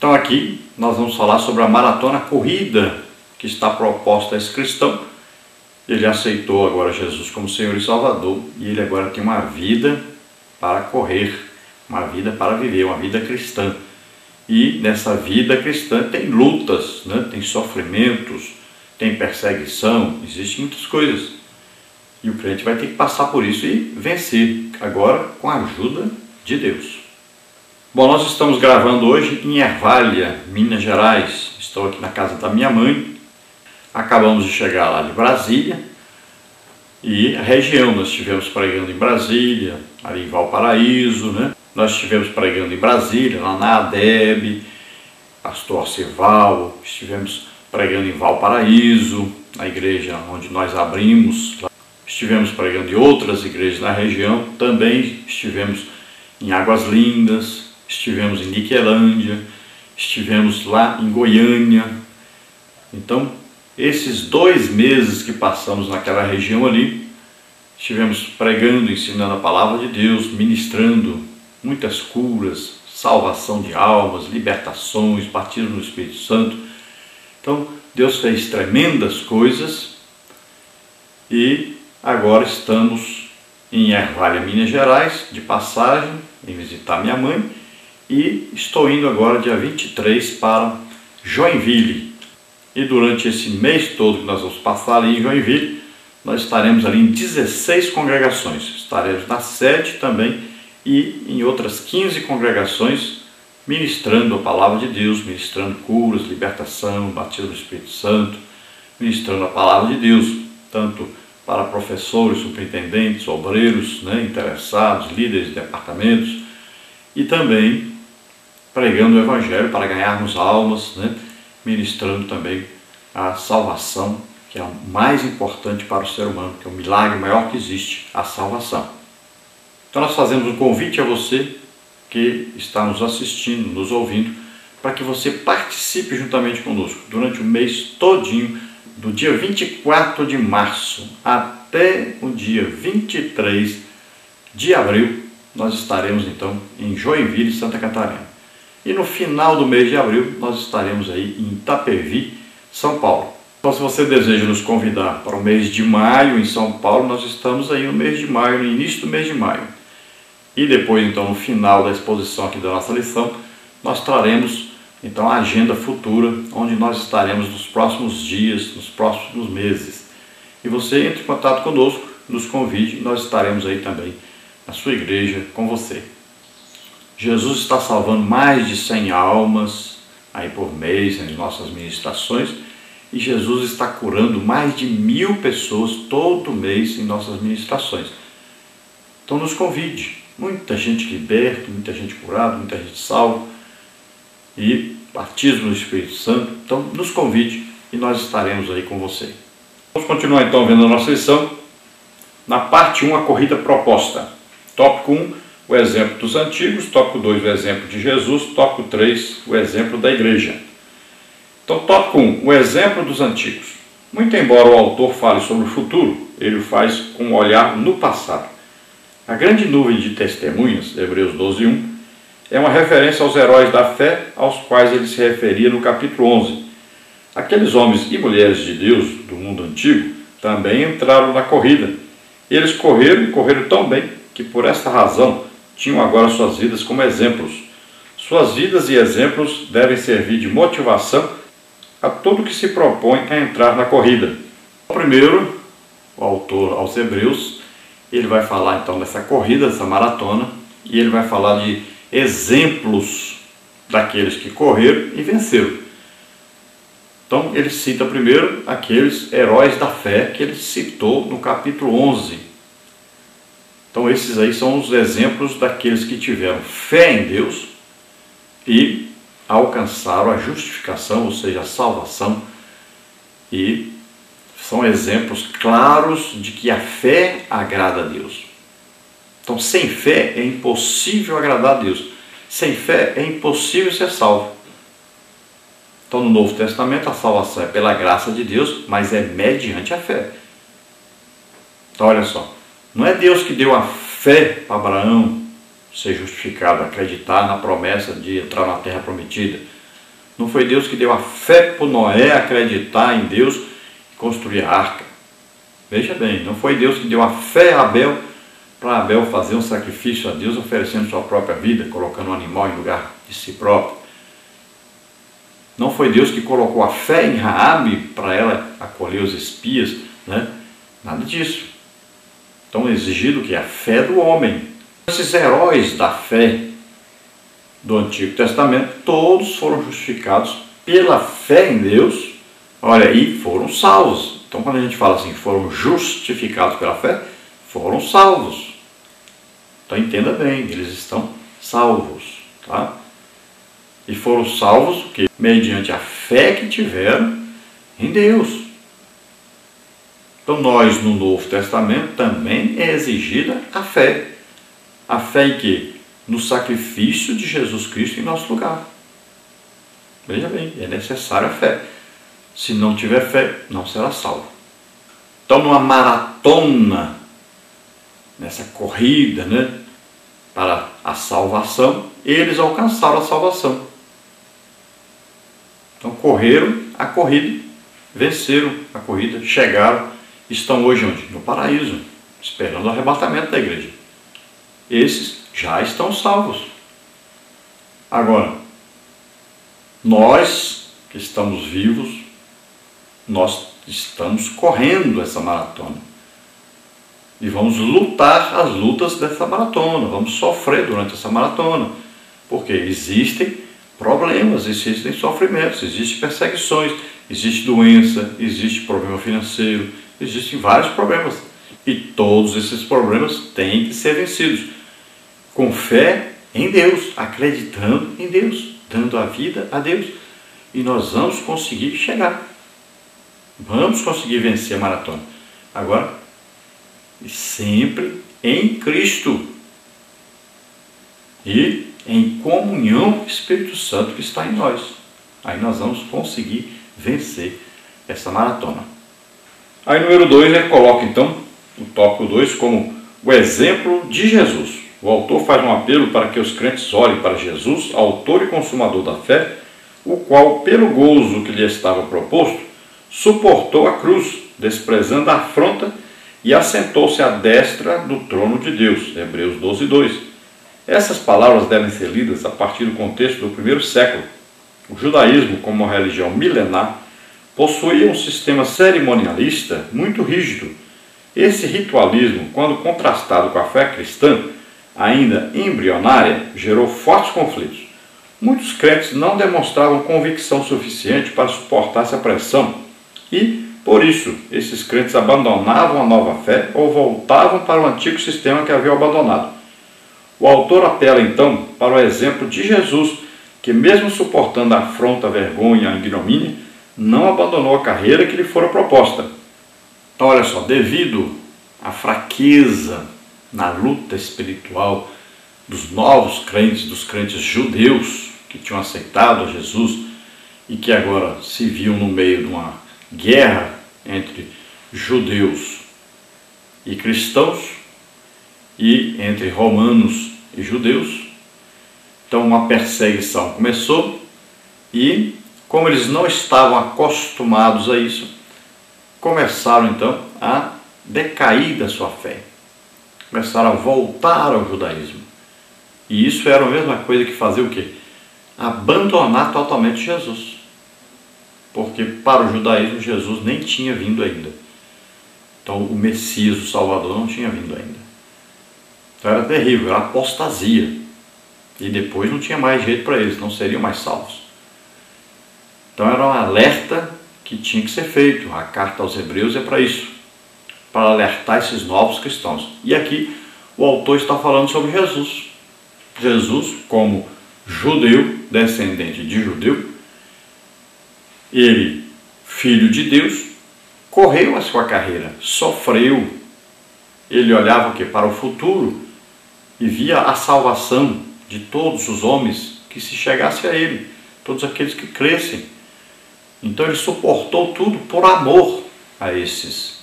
Então aqui nós vamos falar sobre a maratona corrida que está proposta a esse cristão. Ele aceitou agora Jesus como Senhor e Salvador e ele agora tem uma vida para correr, uma vida para viver, uma vida cristã. E nessa vida cristã tem lutas, né? Tem sofrimentos, tem perseguição, existem muitas coisas. E o crente vai ter que passar por isso e vencer, agora com a ajuda de Deus. Bom, nós estamos gravando hoje em Ervália, Minas Gerais. Estou aqui na casa da minha mãe. Acabamos de chegar lá de Brasília. E a região, nós estivemos pregando em Brasília, ali em Valparaíso, né? Nós estivemos pregando em Brasília, lá na ADEB, Pastor Arceval. Estivemos pregando em Valparaíso, na igreja onde nós abrimos. Estivemos pregando em outras igrejas na região. Também estivemos em Águas Lindas. Estivemos em Niquelândia, estivemos lá em Goiânia. Então, esses 2 meses que passamos naquela região ali, estivemos pregando, ensinando a palavra de Deus, ministrando muitas curas, salvação de almas, libertações, batismo no Espírito Santo. Então, Deus fez tremendas coisas e agora estamos em Ervália, Minas Gerais, de passagem, em visitar minha mãe. E estou indo agora, dia 23, para Joinville. E durante esse mês todo que nós vamos passar ali em Joinville, nós estaremos ali em 16 congregações. Estaremos na sede também e em outras 15 congregações, ministrando a palavra de Deus, ministrando curas, libertação, batismo do Espírito Santo, ministrando a palavra de Deus, tanto para professores, superintendentes, obreiros, né, interessados, líderes de departamentos, e também pregando o Evangelho para ganharmos almas, né? Ministrando também a salvação, que é o mais importante para o ser humano, que é o milagre maior que existe, a salvação. Então nós fazemos um convite a você que está nos assistindo, nos ouvindo, para que você participe juntamente conosco durante o mês todinho, do dia 24 de março até o dia 23 de abril, nós estaremos então em Joinville, Santa Catarina. E no final do mês de abril, nós estaremos aí em Itapevi, São Paulo. Então, se você deseja nos convidar para o mês de maio em São Paulo, nós estamos aí no mês de maio, no início do mês de maio. E depois, então, no final da exposição aqui da nossa lição, nós traremos, então, a agenda futura, onde nós estaremos nos próximos dias, nos próximos meses. E você entre em contato conosco, nos convide, nós estaremos aí também na sua igreja com você. Jesus está salvando mais de 100 almas aí por mês em nossas ministrações e Jesus está curando mais de 1000 pessoas todo mês em nossas ministrações. Então nos convide, muita gente liberta, muita gente curada, muita gente salva e batismo no Espírito Santo. Então nos convide e nós estaremos aí com você. Vamos continuar então vendo a nossa lição. Na parte 1, a corrida proposta. Tópico 1, o exemplo dos antigos. Tópico 2, o exemplo de Jesus. Tópico 3, o exemplo da igreja. Então, tópico 1, o exemplo dos antigos. Muito embora o autor fale sobre o futuro, ele o faz com um olhar no passado. A grande nuvem de testemunhas, Hebreus 12:1, é uma referência aos heróis da fé aos quais ele se referia no capítulo 11. Aqueles homens e mulheres de Deus do mundo antigo também entraram na corrida. Eles correram e correram tão bem que por esta razão tinham agora suas vidas como exemplos. Suas vidas e exemplos devem servir de motivação a todo que se propõe a entrar na corrida. Primeiro, o autor aos Hebreus, ele vai falar então dessa corrida, dessa maratona, e ele vai falar de exemplos daqueles que correram e venceram. Então ele cita primeiro aqueles heróis da fé que ele citou no capítulo 11. Então esses aí são os exemplos daqueles que tiveram fé em Deus e alcançaram a justificação, ou seja, a salvação, e são exemplos claros de que a fé agrada a Deus. Então sem fé é impossível agradar a Deus, sem fé é impossível ser salvo. Então no Novo Testamento a salvação é pela graça de Deus, mas é mediante a fé. Então olha só, não é Deus que deu a fé para Abraão ser justificado, acreditar na promessa de entrar na terra prometida. Não foi Deus que deu a fé para Noé acreditar em Deus e construir a arca. Veja bem, não foi Deus que deu a fé a Abel para Abel fazer um sacrifício a Deus oferecendo sua própria vida, colocando um animal em lugar de si próprio. Não foi Deus que colocou a fé em Raabe para ela acolher os espias, né? Nada disso. Então exigido que a fé do homem. Esses heróis da fé do Antigo Testamento, todos foram justificados pela fé em Deus, olha, e foram salvos. Então quando a gente fala assim, foram justificados pela fé, foram salvos. Então entenda bem, eles estão salvos, tá? E foram salvos porque, mediante a fé que tiveram em Deus. Então nós no Novo Testamento também é exigida a fé. A fé em quê? No sacrifício de Jesus Cristo em nosso lugar. Veja bem, é necessária a fé. Se não tiver fé, não será salvo. Então numa maratona, nessa corrida, né, para a salvação, eles alcançaram a salvação. Então correram a corrida, venceram a corrida, chegaram, estão hoje onde? No paraíso, esperando o arrebatamento da igreja. Esses já estão salvos. Agora, nós que estamos vivos, nós estamos correndo essa maratona. E vamos lutar as lutas dessa maratona, vamos sofrer durante essa maratona. Porque existem problemas, existem sofrimentos, existem perseguições, existe doença, existe problema financeiro, existem vários problemas. E todos esses problemas têm que ser vencidos com fé em Deus, acreditando em Deus, dando a vida a Deus. E nós vamos conseguir chegar. Vamos conseguir vencer a maratona. Agora, sempre em Cristo. E em comunhão com o Espírito Santo que está em nós. Aí nós vamos conseguir vencer essa maratona. Aí número 2, ele coloca então o tópico 2 como o exemplo de Jesus. O autor faz um apelo para que os crentes olhem para Jesus, autor e consumador da fé, o qual, pelo gozo que lhe estava proposto, suportou a cruz, desprezando a afronta, e assentou-se à destra do trono de Deus. Hebreus 12, 2. Essas palavras devem ser lidas a partir do contexto do primeiro século. O judaísmo, como uma religião milenar, possuía um sistema cerimonialista muito rígido. Esse ritualismo, quando contrastado com a fé cristã, ainda embrionária, gerou fortes conflitos. Muitos crentes não demonstravam convicção suficiente para suportar essa pressão e, por isso, esses crentes abandonavam a nova fé ou voltavam para o antigo sistema que haviam abandonado. O autor apela então para o exemplo de Jesus, que mesmo suportando a afronta, a vergonha, a ignomínia, não abandonou a carreira que lhe fora proposta. Então, olha só, devido à fraqueza na luta espiritual dos novos crentes, dos crentes judeus que tinham aceitado a Jesus e que agora se viam no meio de uma guerra entre judeus e cristãos e entre romanos e judeus. Então uma perseguição começou e, como eles não estavam acostumados a isso, começaram então a decair da sua fé. Começaram a voltar ao judaísmo. E isso era a mesma coisa que fazer o quê? Abandonar totalmente Jesus. Porque para o judaísmo Jesus nem tinha vindo ainda. Então o Messias, o Salvador, não tinha vindo ainda. Então era terrível, era apostasia. E depois não tinha mais jeito para eles, não seriam mais salvos. Então era um alerta que tinha que ser feito. A carta aos Hebreus é para isso, para alertar esses novos cristãos. E aqui o autor está falando sobre Jesus. Jesus, como judeu, descendente de judeu, ele, filho de Deus, correu a sua carreira, sofreu. Ele olhava o quê? Para o futuro e via a salvação de todos os homens que se chegasse a ele, todos aqueles que crescem. Então ele suportou tudo por amor a esses.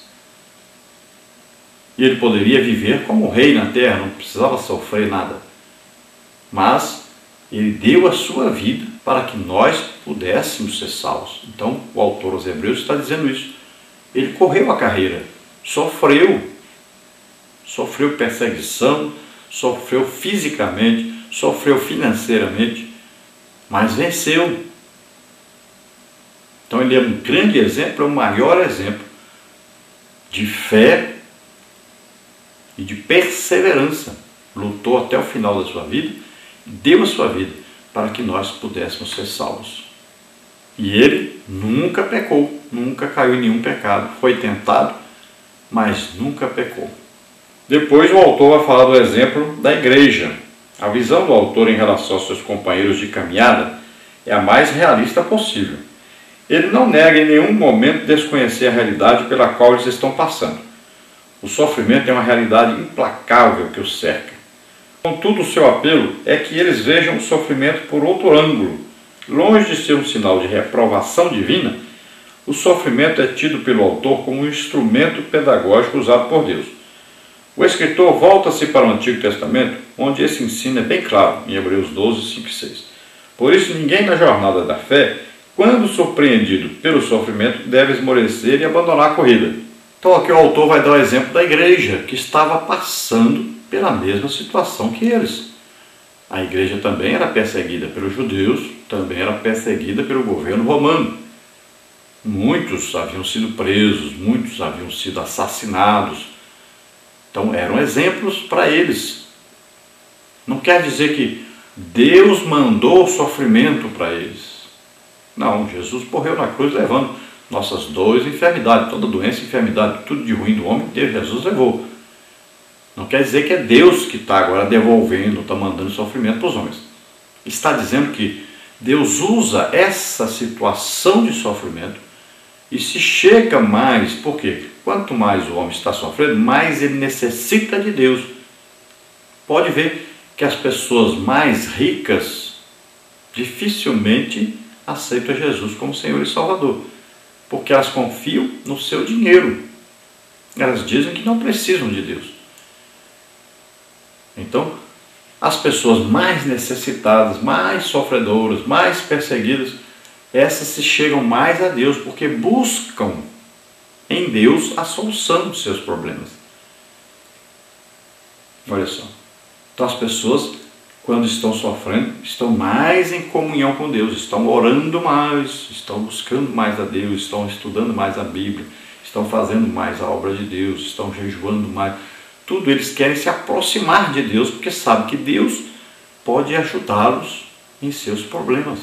E ele poderia viver como rei na terra, não precisava sofrer nada. Mas Ele deu a sua vida para que nós pudéssemos ser salvos. Então, o autor aos Hebreus está dizendo isso. Ele correu a carreira, sofreu perseguição, sofreu fisicamente, sofreu financeiramente, mas venceu. Então ele é um grande exemplo, é o maior exemplo de fé e de perseverança. Lutou até o final da sua vida, deu a sua vida para que nós pudéssemos ser salvos. E ele nunca pecou, nunca caiu em nenhum pecado, foi tentado, mas nunca pecou. Depois o autor vai falar do exemplo da igreja. A visão do autor em relação aos seus companheiros de caminhada é a mais realista possível. Ele não nega em nenhum momento desconhecer a realidade pela qual eles estão passando. O sofrimento é uma realidade implacável que os cerca. Contudo, o seu apelo é que eles vejam o sofrimento por outro ângulo. Longe de ser um sinal de reprovação divina, o sofrimento é tido pelo autor como um instrumento pedagógico usado por Deus. O escritor volta-se para o Antigo Testamento, onde esse ensino é bem claro, em Hebreus 12, 5 e 6. Por isso, ninguém na jornada da fé, quando surpreendido pelo sofrimento, deve esmorecer e abandonar a corrida. Então aqui o autor vai dar o exemplo da igreja, que estava passando pela mesma situação que eles. A igreja também era perseguida pelos judeus, também era perseguida pelo governo romano. Muitos haviam sido presos, muitos haviam sido assassinados. Então eram exemplos para eles. Não quer dizer que Deus mandou sofrimento para eles. Não, Jesus morreu na cruz levando nossas dores e enfermidades, toda doença e enfermidade, tudo de ruim do homem, Jesus levou. Não quer dizer que é Deus que está agora devolvendo, está mandando sofrimento para os homens. Está dizendo que Deus usa essa situação de sofrimento e se chega mais, porque quanto mais o homem está sofrendo, mais ele necessita de Deus. Pode ver que as pessoas mais ricas dificilmente aceitam Jesus como Senhor e Salvador, porque elas confiam no seu dinheiro. Elas dizem que não precisam de Deus. Então, as pessoas mais necessitadas, mais sofredoras, mais perseguidas, essas se chegam mais a Deus, porque buscam em Deus a solução dos seus problemas. Olha só. Então as pessoas, quando estão sofrendo, estão mais em comunhão com Deus, estão orando mais, estão buscando mais a Deus, estão estudando mais a Bíblia, estão fazendo mais a obra de Deus, estão jejuando mais. Tudo eles querem se aproximar de Deus, porque sabem que Deus pode ajudá-los em seus problemas.